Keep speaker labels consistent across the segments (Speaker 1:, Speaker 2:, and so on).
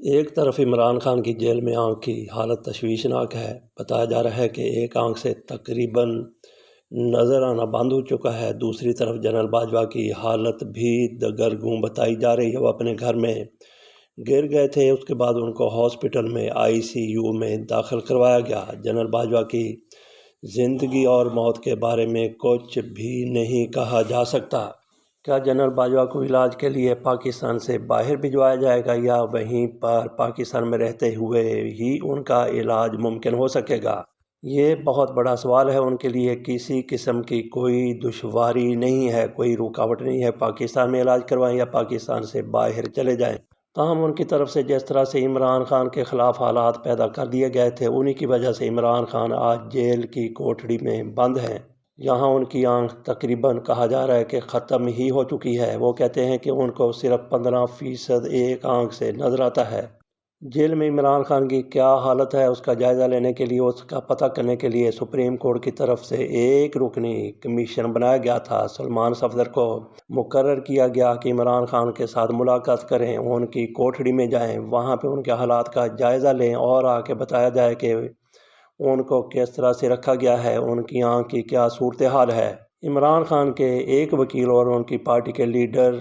Speaker 1: ایک طرف عمران خان کی جیل میں آنکھ کی حالت تشویشناک ہے۔ بتایا جا رہا ہے کہ ایک آنکھ سے تقریباً نظر آنا بند ہو چکا ہے۔ دوسری طرف جنرل باجوہ کی حالت بھی دگرگوں بتائی جا رہی ہے۔ وہ اپنے گھر میں گر گئے تھے، اس کے بعد ان کو ہاسپٹل میں ICU میں داخل کروایا گیا۔ جنرل باجوہ کی زندگی اور موت کے بارے میں کچھ بھی نہیں کہا جا سکتا۔ کیا جنرل باجوہ کو علاج کے لیے پاکستان سے باہر بھجوایا جائے گا یا وہیں پر پاکستان میں رہتے ہوئے ہی ان کا علاج ممکن ہو سکے گا؟ یہ بہت بڑا سوال ہے۔ ان کے لیے کسی قسم کی کوئی دشواری نہیں ہے، کوئی رکاوٹ نہیں ہے۔ پاکستان میں علاج کروائیں یا پاکستان سے باہر چلے جائیں۔ تاہم ان کی طرف سے جس طرح سے عمران خان کے خلاف حالات پیدا کر دیے گئے تھے، انہی کی وجہ سے عمران خان آج جیل کی کوٹڑی میں بند ہیں۔ یہاں ان کی آنکھ تقریباً کہا جا رہا ہے کہ ختم ہی ہو چکی ہے۔ وہ کہتے ہیں کہ ان کو صرف 15% ایک آنکھ سے نظر آتا ہے۔ جیل میں عمران خان کی کیا حالت ہے، اس کا جائزہ لینے کے لیے، اس کا پتہ کرنے کے لیے سپریم کورٹ کی طرف سے ایک رکنی کمیشن بنایا گیا تھا۔ سلمان صفدر کو مقرر کیا گیا کہ عمران خان کے ساتھ ملاقات کریں، ان کی کوٹڑی میں جائیں، وہاں پہ ان کے حالات کا جائزہ لیں اور آ کے بتایا جائے کہ ان کو کس طرح سے رکھا گیا ہے، ان کی آنکھ کی کیا صورتحال ہے۔ عمران خان کے ایک وکیل اور ان کی پارٹی کے لیڈر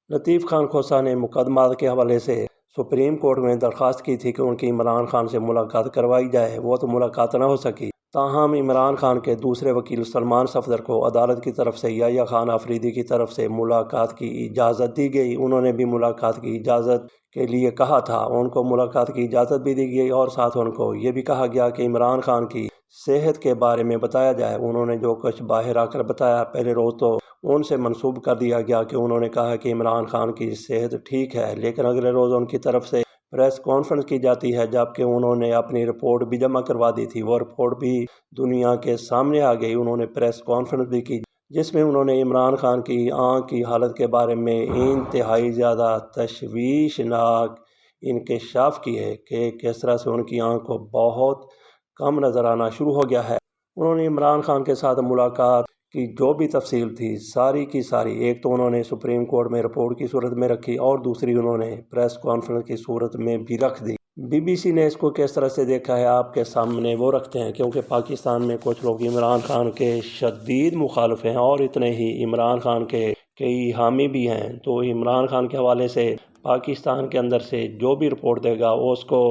Speaker 1: لطیف خان کھوسہ نے مقدمات کے حوالے سے سپریم کورٹ میں درخواست کی تھی کہ ان کی عمران خان سے ملاقات کروائی جائے۔ وہ تو ملاقات نہ ہو سکی۔ تاہم عمران خان کے دوسرے وکیل سلمان صفدر کو عدالت کی طرف سے یحییٰ خان آفریدی کی طرف سے ملاقات کی اجازت دی گئی۔ انہوں نے بھی ملاقات کی اجازت کے لیے کہا تھا۔ ان کو ملاقات کی اجازت بھی دی گئی اور ساتھ ان کو یہ بھی کہا گیا کہ عمران خان کی صحت کے بارے میں بتایا جائے۔ انہوں نے جو کچھ باہر آ کر بتایا، پہلے روز تو ان سے منسوب کر دیا گیا کہ انہوں نے کہا کہ عمران خان کی صحت ٹھیک ہے، لیکن اگلے روز ان کی طرف سے پریس کانفرنس کی جاتی ہے، جبکہ انہوں نے اپنی رپورٹ بھی جمع کروا دی تھی۔ وہ رپورٹ بھی دنیا کے سامنے آ گئی۔ انہوں نے پریس کانفرنس بھی کی جس میں انہوں نے عمران خان کی آنکھ کی حالت کے بارے میں انتہائی زیادہ تشویشناک انکشاف کیے کہ کس طرح سے ان کی آنکھ کو بہت کم نظر آنا شروع ہو گیا ہے۔ انہوں نے عمران خان کے ساتھ ملاقات کی جو بھی تفصیل تھی، ساری کی ساری، ایک تو انہوں نے سپریم کورٹ میں رپورٹ کی صورت میں رکھی اور دوسری انہوں نے پریس کانفرنس کی صورت میں بھی رکھ دی۔ BBC نے اس کو کس طرح سے دیکھا ہے، آپ کے سامنے وہ رکھتے ہیں، کیونکہ پاکستان میں کچھ لوگ عمران خان کے شدید مخالف ہیں اور اتنے ہی عمران خان کے کئی حامی بھی ہیں۔ تو عمران خان کے حوالے سے پاکستان کے اندر سے جو بھی رپورٹ دے گا اس کو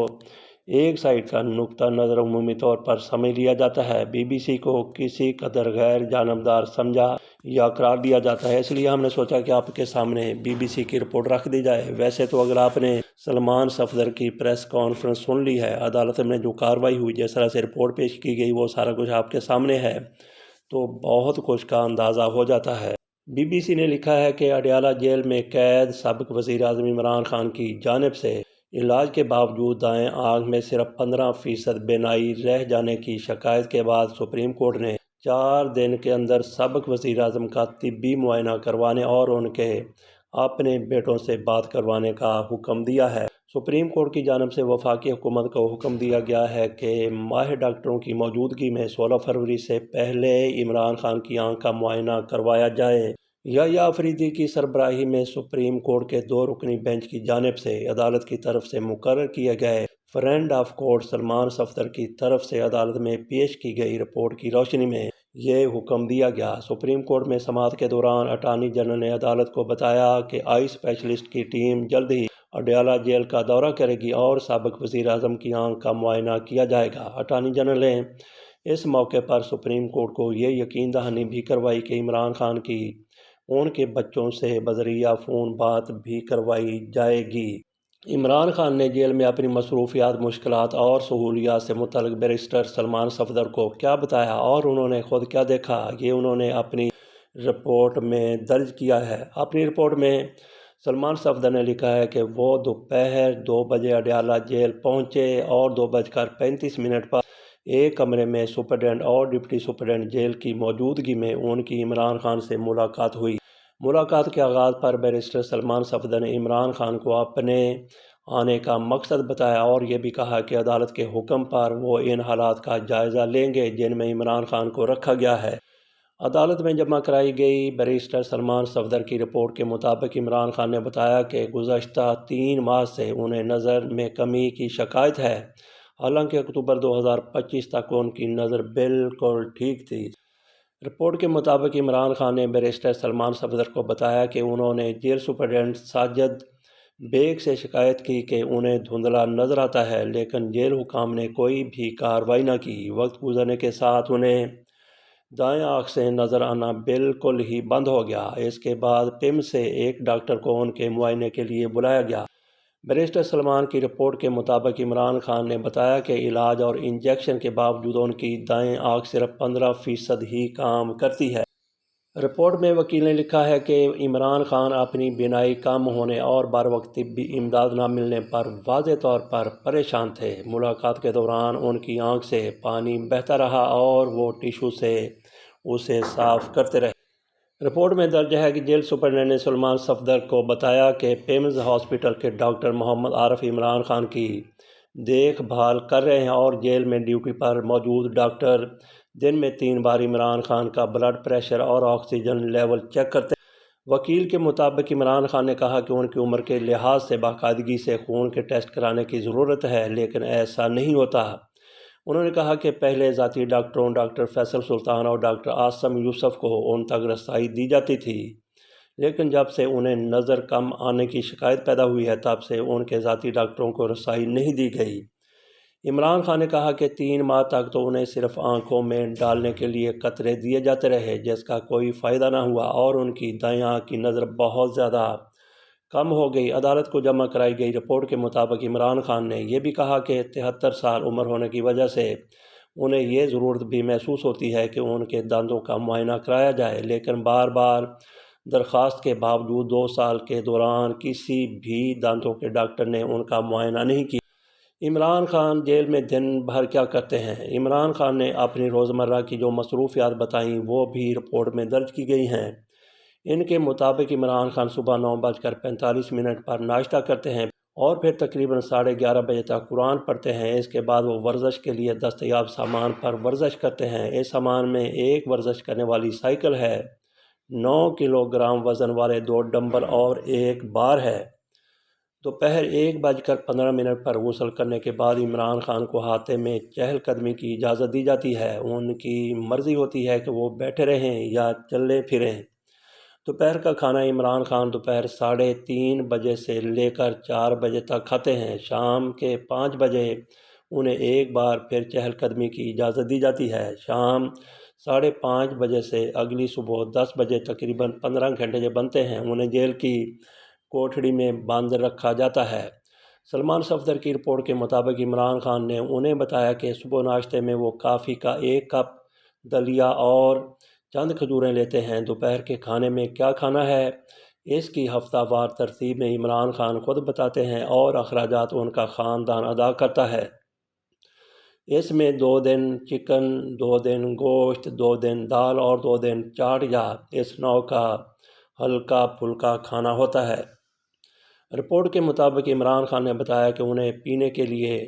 Speaker 1: ایک سائڈ کا نقطہ نظر عمومی طور پر سمجھ لیا جاتا ہے۔ BBC کو کسی قدر غیر جانبدار سمجھا یا قرار دیا جاتا ہے، اس لیے ہم نے سوچا کہ آپ کے سامنے BBC کی رپورٹ رکھ دی جائے۔ ویسے تو اگر آپ نے سلمان صفدر کی پریس کانفرنس سن لی ہے، عدالت میں جو کارروائی ہوئی، جس طرح سے رپورٹ پیش کی گئی، وہ سارا کچھ آپ کے سامنے ہے، تو بہت کچھ کا اندازہ ہو جاتا ہے۔ BBC نے لکھا ہے کہ اڈیالہ جیل میں قید سابق وزیر اعظم عمران خان کی جانب سے علاج کے باوجود دائیں آنکھ میں صرف 15% بینائی رہ جانے کی شکایت کے بعد سپریم کورٹ نے 4 دن کے اندر سابق وزیر اعظم کا طبی معائنہ کروانے اور ان کے اپنے بیٹوں سے بات کروانے کا حکم دیا ہے۔ سپریم کورٹ کی جانب سے وفاقی حکومت کو حکم دیا گیا ہے کہ ماہر ڈاکٹروں کی موجودگی میں 16 فروری سے پہلے عمران خان کی آنکھ کا معائنہ کروایا جائے۔ یحییٰ آفریدی کی سربراہی میں سپریم کورٹ کے 2 رکنی بینچ کی جانب سے عدالت کی طرف سے مقرر کیے گئے friend of court Salman Safdar کی طرف سے عدالت میں پیش کی گئی رپورٹ کی روشنی میں یہ حکم دیا گیا۔ سپریم کورٹ میں سماعت کے دوران اٹارنی جنرل نے عدالت کو بتایا کہ آئی اسپیشلسٹ کی ٹیم جلد ہی اڈیالہ جیل کا دورہ کرے گی اور سابق وزیر اعظم کی آنکھ کا معائنہ کیا جائے گا۔ اٹارنی جنرل نے اس موقع پر سپریم کورٹ کو یہ یقین دہانی بھی کروائی کہ عمران خان کی ان کے بچوں سے بذریعہ فون بات بھی کروائی جائے گی۔ عمران خان نے جیل میں اپنی مصروفیات، مشکلات اور سہولیات سے متعلق بیرسٹر سلمان صفدر کو کیا بتایا اور انہوں نے خود کیا دیکھا، یہ انہوں نے اپنی رپورٹ میں درج کیا ہے۔ اپنی رپورٹ میں سلمان صفدر نے لکھا ہے کہ وہ دوپہر 2 بجے اڈیالہ جیل پہنچے اور 2:35 پر ایک کمرے میں سپرنٹنڈنٹ اور ڈپٹی سپرنٹنڈنٹ جیل کی موجودگی میں ان کی عمران خان سے ملاقات ہوئی۔ ملاقات کے آغاز پر بیرسٹر سلمان صفدر نے عمران خان کو اپنے آنے کا مقصد بتایا اور یہ بھی کہا کہ عدالت کے حکم پر وہ ان حالات کا جائزہ لیں گے جن میں عمران خان کو رکھا گیا ہے۔ عدالت میں جمع کرائی گئی بیرسٹر سلمان صفدر کی رپورٹ کے مطابق عمران خان نے بتایا کہ گزشتہ 3 ماہ سے انہیں نظر میں کمی کی شکایت ہے، حالانکہ اکتوبر 2025 تک ان کی نظر بالکل ٹھیک تھی۔ رپورٹ کے مطابق عمران خان نے بیرسٹر سلمان صفدر کو بتایا کہ انہوں نے جیل سپرنٹنڈنٹ ساجد بیگ سے شکایت کی کہ انہیں دھندلا نظر آتا ہے، لیکن جیل حکام نے کوئی بھی کارروائی نہ کی۔ وقت گزرنے کے ساتھ انہیں دائیں آنکھ سے نظر آنا بالکل ہی بند ہو گیا۔ اس کے بعد پمس سے ایک ڈاکٹر کو ان کے معائنے کے لیے بلایا گیا۔ بیرسٹر سلمان کی رپورٹ کے مطابق عمران خان نے بتایا کہ علاج اور انجیکشن کے باوجود ان کی دائیں آنکھ صرف 15% ہی کام کرتی ہے۔ رپورٹ میں وکیل نے لکھا ہے کہ عمران خان اپنی بینائی کم ہونے اور بر وقت طبی امداد نہ ملنے پر واضح طور پر پریشان تھے۔ ملاقات کے دوران ان کی آنکھ سے پانی بہتا رہا اور وہ ٹشو سے اسے صاف کرتے رہے۔ رپورٹ میں درج ہے کہ جیل سپرنٹنڈنٹ نے سلمان صفدر کو بتایا کہ پیمز ہاسپٹل کے ڈاکٹر محمد عارف عمران خان کی دیکھ بھال کر رہے ہیں اور جیل میں ڈیوٹی پر موجود ڈاکٹر دن میں 3 بار عمران خان کا بلڈ پریشر اور آکسیجن لیول چیک کرتے ہیں۔ وکیل کے مطابق عمران خان نے کہا کہ ان کی عمر کے لحاظ سے باقاعدگی سے خون کے ٹیسٹ کرانے کی ضرورت ہے، لیکن ایسا نہیں ہوتا۔ انہوں نے کہا کہ پہلے ذاتی ڈاکٹروں ڈاکٹر فیصل سلطان اور ڈاکٹر عاصم یوسف کو ان تک رسائی دی جاتی تھی، لیکن جب سے انہیں نظر کم آنے کی شکایت پیدا ہوئی ہے تب سے ان کے ذاتی ڈاکٹروں کو رسائی نہیں دی گئی۔ عمران خان نے کہا کہ 3 ماہ تک تو انہیں صرف آنکھوں میں ڈالنے کے لیے قطرے دیے جاتے رہے، جس کا کوئی فائدہ نہ ہوا اور ان کی دائیں آنکھ کی نظر بہت زیادہ کم ہو گئی۔ عدالت کو جمع کرائی گئی رپورٹ کے مطابق عمران خان نے یہ بھی کہا کہ 73 سال عمر ہونے کی وجہ سے انہیں یہ ضرورت بھی محسوس ہوتی ہے کہ ان کے دانتوں کا معائنہ کرایا جائے، لیکن بار بار درخواست کے باوجود 2 سال کے دوران کسی بھی دانتوں کے ڈاکٹر نے ان کا معائنہ نہیں کیا۔ عمران خان جیل میں دن بھر کیا کرتے ہیں؟ عمران خان نے اپنی روزمرہ کی جو مصروفیات بتائیں وہ بھی رپورٹ میں درج کی گئی ہیں۔ ان کے مطابق عمران خان صبح 9:45 پر ناشتہ کرتے ہیں اور پھر تقریباً 11:30 بجے تک قرآن پڑھتے ہیں۔ اس کے بعد وہ ورزش کے لیے دستیاب سامان پر ورزش کرتے ہیں۔ اس سامان میں ایک ورزش کرنے والی سائیکل ہے، 9 کلو گرام وزن والے 2 ڈمبل اور ایک بار ہے۔ دوپہر 1:15 پر غسل کرنے کے بعد عمران خان کو احاطے میں چہل قدمی کی اجازت دی جاتی ہے۔ ان کی مرضی ہوتی ہے کہ وہ بیٹھے رہیں یا چلیں پھریں۔ دوپہر کا کھانا عمران خان دوپہر 3:30 بجے سے لے کر 4 بجے تک کھاتے ہیں۔ شام کے 5 بجے انہیں ایک بار پھر چہل قدمی کی اجازت دی جاتی ہے۔ شام 5:30 بجے سے اگلی صبح 10 بجے تقریباً 15 گھنٹے جب بنتے ہیں انہیں جیل کی کوٹھڑی میں بند رکھا جاتا ہے۔ سلمان صفدر کی رپورٹ کے مطابق عمران خان نے انہیں بتایا کہ صبح ناشتے میں وہ کافی کا 1 کپ دلیا اور چند کھجوریں لیتے ہیں۔ دوپہر کے کھانے میں کیا کھانا ہے، اس کی ہفتہ وار ترتیب میں عمران خان خود بتاتے ہیں اور اخراجات ان کا خاندان ادا کرتا ہے۔ اس میں 2 دن چکن، 2 دن گوشت، 2 دن دال اور 2 دن چاٹ یا اس نوع کا ہلکا پھلکا کھانا ہوتا ہے۔ رپورٹ کے مطابق عمران خان نے بتایا کہ انہیں پینے کے لیے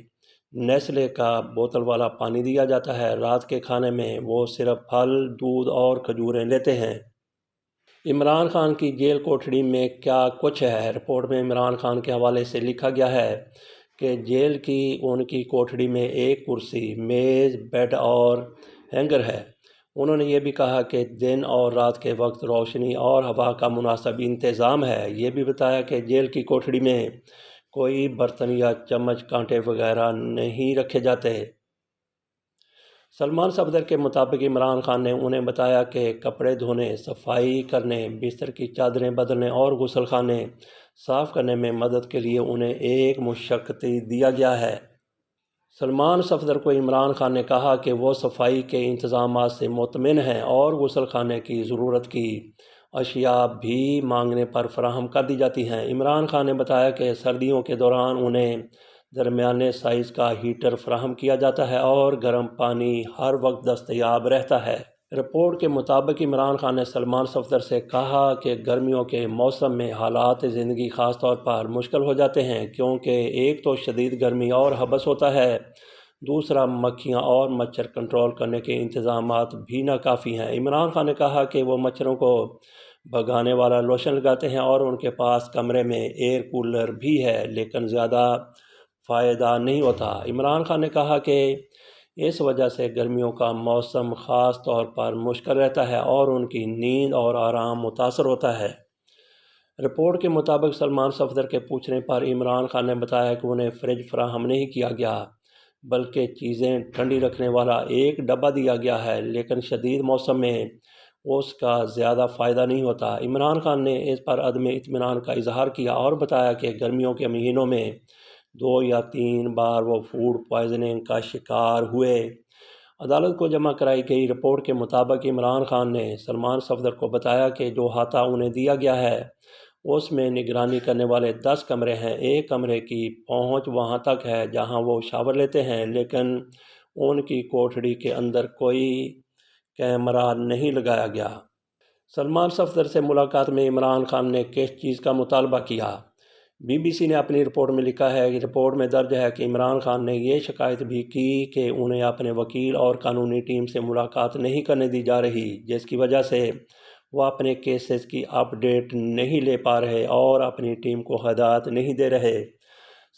Speaker 1: نیسلے کا بوتل والا پانی دیا جاتا ہے۔ رات کے کھانے میں وہ صرف پھل، دودھ اور کھجوریں لیتے ہیں۔ عمران خان کی جیل کوٹھڑی میں کیا کچھ ہے؟ رپورٹ میں عمران خان کے حوالے سے لکھا گیا ہے کہ جیل کی ان کی کوٹھڑی میں ایک کرسی، میز، بیڈ اور ہینگر ہے۔ انہوں نے یہ بھی کہا کہ دن اور رات کے وقت روشنی اور ہوا کا مناسب انتظام ہے۔ یہ بھی بتایا کہ جیل کی کوٹھڑی میں کوئی برتن یا چمچ، کانٹے وغیرہ نہیں رکھے جاتے۔ سلمان صفدر کے مطابق عمران خان نے انہیں بتایا کہ کپڑے دھونے، صفائی کرنے، بستر کی چادریں بدلنے اور غسل خانے صاف کرنے میں مدد کے لیے انہیں ایک مشقتی دیا گیا ہے۔ سلمان صفدر کو عمران خان نے کہا کہ وہ صفائی کے انتظامات سے مطمئن ہیں اور غسل خانے کی ضرورت کی اشیاء بھی مانگنے پر فراہم کر دی جاتی ہیں۔ عمران خان نے بتایا کہ سردیوں کے دوران انہیں درمیانے سائز کا ہیٹر فراہم کیا جاتا ہے اور گرم پانی ہر وقت دستیاب رہتا ہے۔ رپورٹ کے مطابق عمران خان نے سلمان صفدر سے کہا کہ گرمیوں کے موسم میں حالات زندگی خاص طور پر مشکل ہو جاتے ہیں، کیونکہ ایک تو شدید گرمی اور حبس ہوتا ہے، دوسرا، مکھیاں اور مچھر کنٹرول کرنے کے انتظامات بھی ناکافی ہیں۔ عمران خان نے کہا کہ وہ مچھروں کو بھگانے والا لوشن لگاتے ہیں اور ان کے پاس کمرے میں ایئر کولر بھی ہے، لیکن زیادہ فائدہ نہیں ہوتا۔ عمران خان نے کہا کہ اس وجہ سے گرمیوں کا موسم خاص طور پر مشکل رہتا ہے اور ان کی نیند اور آرام متاثر ہوتا ہے۔ رپورٹ کے مطابق سلمان صفدر کے پوچھنے پر عمران خان نے بتایا کہ انہیں فریج فراہم نہیں کیا گیا، بلکہ چیزیں ٹھنڈی رکھنے والا ایک ڈبہ دیا گیا ہے، لیکن شدید موسم میں اس کا زیادہ فائدہ نہیں ہوتا۔ عمران خان نے اس پر عدم اطمینان کا اظہار کیا اور بتایا کہ گرمیوں کے مہینوں میں 2 یا 3 بار وہ فوڈ پوائزننگ کا شکار ہوئے۔ عدالت کو جمع کرائی گئی رپورٹ کے مطابق عمران خان نے سلمان صفدر کو بتایا کہ جو احاطہ انہیں دیا گیا ہے اس میں نگرانی کرنے والے 10 کمرے ہیں۔ ایک کمرے کی پہنچ وہاں تک ہے جہاں وہ شاور لیتے ہیں، لیکن ان کی کوٹھڑی کے اندر کوئی کیمرہ نہیں لگایا گیا۔ سلمان صفدر سے ملاقات میں عمران خان نے کس چیز کا مطالبہ کیا؟ بی بی سی نے اپنی رپورٹ میں لکھا ہے کہ رپورٹ میں درج ہے کہ عمران خان نے یہ شکایت بھی کی کہ انہیں اپنے وکیل اور قانونی ٹیم سے ملاقات نہیں کرنے دی جا رہی، جس کی وجہ سے وہ اپنے کیسز کی اپ ڈیٹ نہیں لے پا رہے اور اپنی ٹیم کو ہدایات نہیں دے رہے۔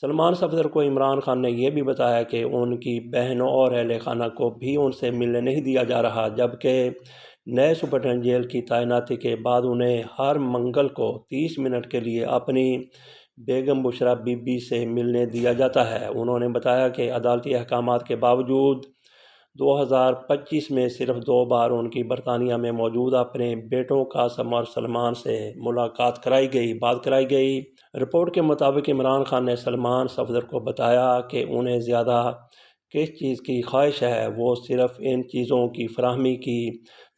Speaker 1: سلمان صفدر کو عمران خان نے یہ بھی بتایا کہ ان کی بہنوں اور اہل خانہ کو بھی ان سے ملنے نہیں دیا جا رہا، جبکہ نئے سپرنٹنڈنٹ جیل کی تعیناتی کے بعد انہیں ہر منگل کو 30 منٹ کے لیے اپنی بیگم بشرا بی بی سے ملنے دیا جاتا ہے۔ انہوں نے بتایا کہ عدالتی احکامات کے باوجود 2025 میں صرف 2 بار ان کی برطانیہ میں موجود اپنے بیٹوں قاسم اور سلمان سے ملاقات بات کرائی گئی۔ رپورٹ کے مطابق عمران خان نے سلمان صفدر کو بتایا کہ انہیں زیادہ کس چیز کی خواہش ہے، وہ صرف ان چیزوں کی فراہمی کی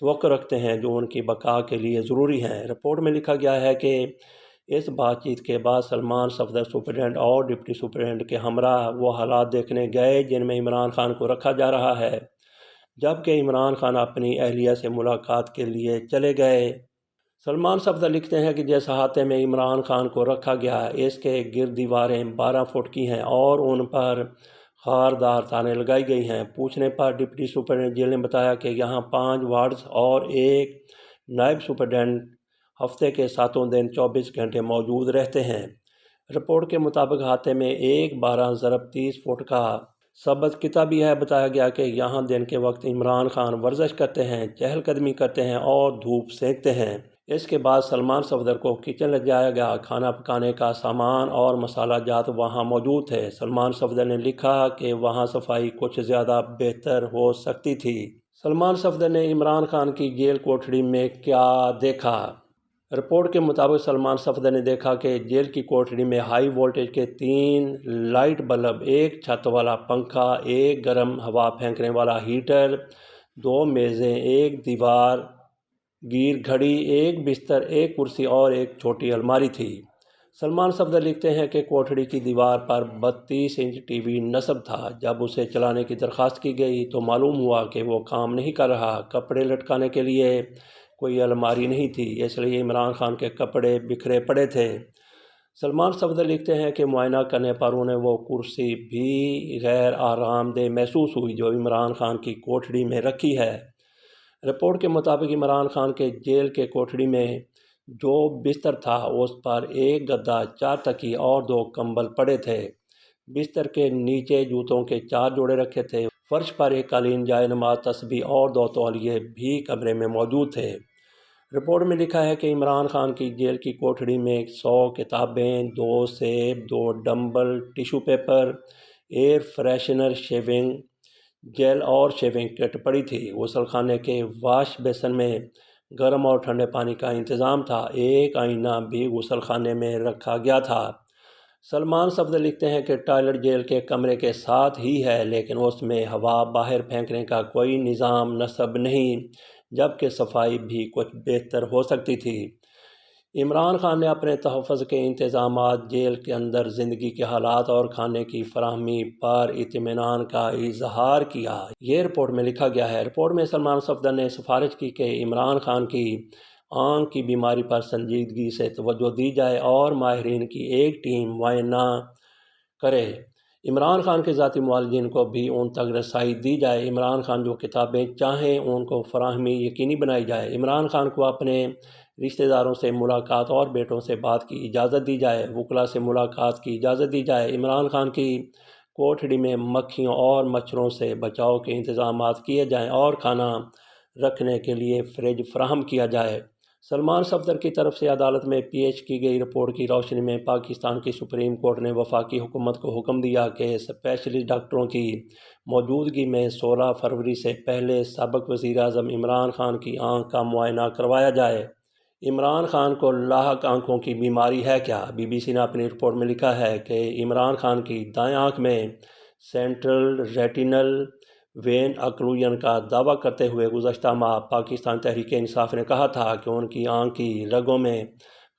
Speaker 1: توقع رکھتے ہیں جو ان کی بقا کے لیے ضروری ہیں۔ رپورٹ میں لکھا گیا ہے کہ اس بات چیت کے بعد سلمان صفدر سپرنٹنڈنٹ اور ڈپٹی سپرنٹنڈنٹ کے ہمراہ وہ حالات دیکھنے گئے جن میں عمران خان کو رکھا جا رہا ہے، جبکہ عمران خان اپنی اہلیہ سے ملاقات کے لیے چلے گئے۔ سلمان صفدر لکھتے ہیں کہ جس احاطے میں عمران خان کو رکھا گیا اس کے گرد دیواریں 12 فٹ کی ہیں اور ان پر خاردار تانے لگائی گئی ہیں۔ پوچھنے پر ڈپٹی سپرنٹنڈنٹ جیل نے بتایا کہ یہاں 5 وارڈز اور ایک نائب سپرنٹنڈنٹ ہفتے کے 7 دن 24 گھنٹے موجود رہتے ہیں۔ رپورٹ کے مطابق احاطے میں ایک 12x30 فٹ کا سبز قطع بھی ہے۔ بتایا گیا کہ یہاں دن کے وقت عمران خان ورزش کرتے ہیں، چہل قدمی کرتے ہیں اور دھوپ سینکتے ہیں۔ اس کے بعد سلمان صفدر کو کچن لے جایا گیا۔ کھانا پکانے کا سامان اور مسالہ جات وہاں موجود تھے۔ سلمان صفدر نے لکھا کہ وہاں صفائی کچھ زیادہ بہتر ہو سکتی تھی۔ سلمان صفدر نے عمران خان کی جیل کوٹھڑی میں کیا دیکھا؟ رپورٹ کے مطابق سلمان صفدر نے دیکھا کہ جیل کی کوٹھڑی میں ہائی وولٹیج کے 3 لائٹ بلب، ایک چھت والا پنکھا، ایک گرم ہوا پھینکنے والا ہیٹر، 2 میزیں، ایک دیوار گیر گھڑی، ایک بستر، ایک کرسی اور ایک چھوٹی الماری تھی۔ سلمان صفدر لکھتے ہیں کہ کوٹھڑی کی دیوار پر 32 انچ ٹی وی نصب تھا۔ جب اسے چلانے کی درخواست کی گئی تو معلوم ہوا کہ وہ کام نہیں کر رہا۔ کپڑے لٹکانے کے لیے کوئی الماری نہیں تھی، اس لیے عمران خان کے کپڑے بکھرے پڑے تھے۔ سلمان صفدر لکھتے ہیں کہ معائنہ کرنے پر انہیں وہ کرسی بھی غیر آرام دہ محسوس ہوئی جو عمران خان کی کوٹھڑی میں رکھی ہے۔ رپورٹ کے مطابق عمران خان کے جیل کے کوٹھڑی میں جو بستر تھا اس پر ایک گدا، 4 تکیے اور 2 کمبل پڑے تھے۔ بستر کے نیچے جوتوں کے 4 جوڑے رکھے تھے۔ فرش پر ایک قالین، جائے نماز، تسبیح اور 2 تولیے بھی کمرے میں موجود تھے۔ رپورٹ میں لکھا ہے کہ عمران خان کی جیل کی کوٹھڑی میں 100 کتابیں، 2 سیب، 2 dumbbell, tissue paper, air freshener, shaving gel اور شیونگ کٹ پڑی تھی۔ غسل خانے کے واش بیسن میں گرم اور ٹھنڈے پانی کا انتظام تھا۔ ایک آئینہ بھی غسل خانے میں رکھا گیا تھا۔ سلمان صفدر لکھتے ہیں کہ ٹائلٹ جیل کے کمرے کے ساتھ ہی ہے، لیکن اس میں ہوا باہر پھینکنے کا کوئی نظام نصب نہیں، جبکہ صفائی بھی کچھ بہتر ہو سکتی تھی۔ عمران خان نے اپنے تحفظ کے انتظامات، جیل کے اندر زندگی کے حالات اور کھانے کی فراہمی پر اطمینان کا اظہار کیا۔ یہ رپورٹ میں لکھا گیا ہے۔ رپورٹ میں سلمان صفدر نے سفارش کی کہ عمران خان کی آنکھ کی بیماری پر سنجیدگی سے توجہ دی جائے اور ماہرین کی ایک ٹیم معائنہ کرے۔ عمران خان کے ذاتی معالجین کو بھی ان تک رسائی دی جائے۔ عمران خان جو کتابیں چاہیں ان کو فراہمی یقینی بنائی جائے۔ عمران خان کو اپنے رشتہ داروں سے ملاقات اور بیٹوں سے بات کی اجازت دی جائے۔ وکلاء سے ملاقات کی اجازت دی جائے۔ عمران خان کی کوٹھڑی میں مکھیوں اور مچھروں سے بچاؤ کے انتظامات کیے جائیں اور کھانا رکھنے کے لیے فریج فراہم کیا جائے۔ سلمان صفدر کی طرف سے عدالت میں پیش کی گئی رپورٹ کی روشنی میں پاکستان کی سپریم کورٹ نے وفاقی حکومت کو حکم دیا کہ اسپیشلسٹ ڈاکٹروں کی موجودگی میں 16 فروری سے پہلے سابق وزیر اعظم عمران خان کی آنکھ کا معائنہ کروایا جائے۔ عمران خان کو لاحق آنکھوں کی بیماری ہے کیا؟ بی بی سی نے اپنی رپورٹ میں لکھا ہے کہ عمران خان کی دائیں آنکھ میں سینٹرل ریٹینل وین اکلوژن کا دعویٰ کرتے ہوئے گزشتہ ماہ پاکستان تحریک انصاف نے کہا تھا کہ ان کی آنکھ کی رگوں میں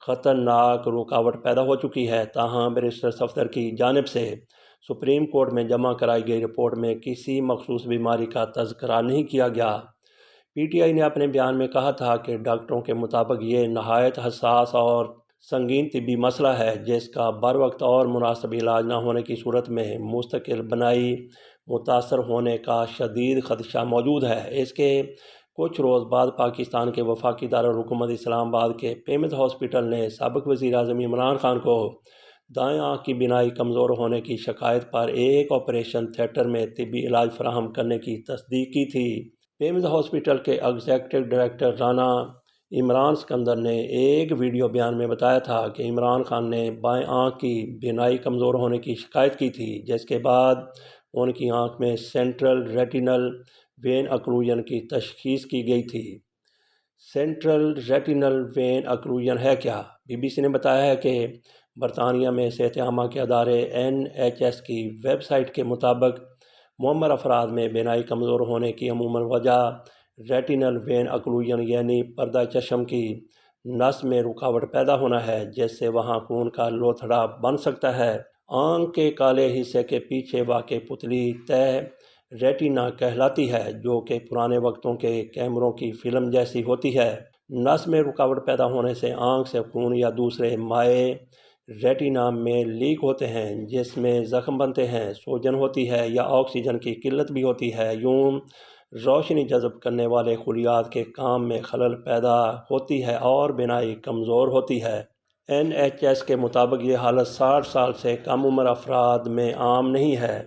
Speaker 1: خطرناک رکاوٹ پیدا ہو چکی ہے۔ تاہم بیرسٹر صفدر کی جانب سے سپریم کورٹ میں جمع کرائی گئی رپورٹ میں کسی مخصوص بیماری کا تذکرہ نہیں کیا گیا۔ پی ٹی آئی نے اپنے بیان میں کہا تھا کہ ڈاکٹروں کے مطابق یہ نہایت حساس اور سنگین طبی مسئلہ ہے جس کا بروقت اور مناسب علاج نہ ہونے کی صورت میں مستقل بنائی متاثر ہونے کا شدید خدشہ موجود ہے۔ اس کے کچھ روز بعد پاکستان کے وفاقی دارالحکومت اسلام آباد کے پیمز ہاسپٹل نے سابق وزیر اعظم عمران خان کو دائیں آنکھ کی بینائی کمزور ہونے کی شکایت پر ایک آپریشن تھیٹر میں طبی علاج فراہم کرنے کی تصدیق کی تھی۔ پیمز ہاسپٹل کے ایگزیکٹو ڈائریکٹر رانا عمران سکندر نے ایک ویڈیو بیان میں بتایا تھا کہ عمران خان نے بائیں آنکھ کی بینائی کمزور ہونے کی شکایت کی تھی جس کے بعد ان کی آنکھ میں سینٹرل ریٹینل وین اکلوژن کی تشخیص کی گئی تھی۔ سینٹرل ریٹینل وین اکلوژن ہے کیا؟ بی بی سی نے بتایا ہے کہ برطانیہ میں صحت عامہ کے ادارے NHS کی ویب سائٹ کے مطابق معمر افراد میں بینائی کمزور ہونے کی عموماً وجہ ریٹینل وین اکلوژن یعنی پردہ چشم کی نس میں رکاوٹ پیدا ہونا ہے جس سے وہاں خون کا لوتھڑا بن سکتا ہے۔ آنکھ کے کالے حصے کے پیچھے واقع پتلی تہ ریٹینا کہلاتی ہے جو کہ پرانے وقتوں کے کیمروں کی فلم جیسی ہوتی ہے۔ نس میں رکاوٹ پیدا ہونے سے آنکھ سے خون یا دوسرے مائع ریٹینا میں لیک ہوتے ہیں جس میں زخم بنتے ہیں، سوجن ہوتی ہے یا آکسیجن کی قلت بھی ہوتی ہے۔ یوں روشنی جذب کرنے والے خلیات کے کام میں خلل پیدا ہوتی ہے اور بینائی کمزور ہوتی ہے۔ NHS کے مطابق یہ حالت 60 سال سے کم عمر افراد میں عام نہیں ہے۔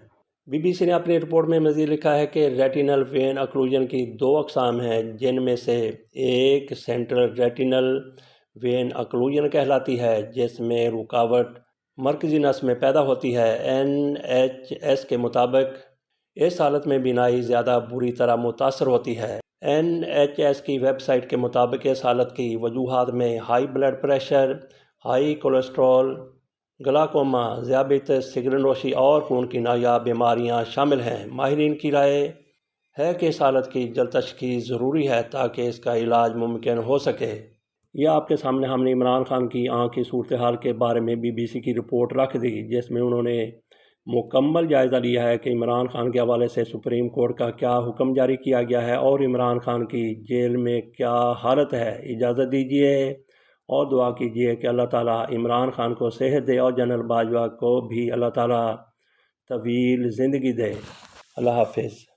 Speaker 1: بی بی سی نے اپنی رپورٹ میں مزید لکھا ہے کہ ریٹینل وین اکلوژن کی 2 اقسام ہیں جن میں سے ایک سینٹرل ریٹینل وین اکلوژن کہلاتی ہے جس میں رکاوٹ مرکزی نس میں پیدا ہوتی ہے۔ NHS کے مطابق اس حالت میں بینائی زیادہ بری طرح متاثر ہوتی ہے۔ NHS کی ویب سائٹ کے مطابق اس حالت کی وجوہات میں high blood pressure, high cholesterol, glaucoma, ذیابیطس، سگریٹ نوشی اور خون کی نایاب بیماریاں شامل ہیں۔ ماہرین کی رائے ہے کہ اس حالت کی جلد تشخیص ضروری ہے تاکہ اس کا علاج ممکن ہو سکے۔ یہ آپ کے سامنے ہم نے عمران خان کی آنکھ کی صورتحال کے بارے میں بی بی سی کی رپورٹ رکھ دی جس میں انہوں نے مکمل جائزہ لیا ہے کہ عمران خان کے حوالے سے سپریم کورٹ کا کیا حکم جاری کیا گیا ہے اور عمران خان کی جیل میں کیا حالت ہے۔ اجازت دیجیے اور دعا کیجیے کہ اللہ تعالیٰ عمران خان کو صحت دے اور جنرل باجوہ کو بھی اللہ تعالیٰ طویل زندگی دے۔ اللہ حافظ۔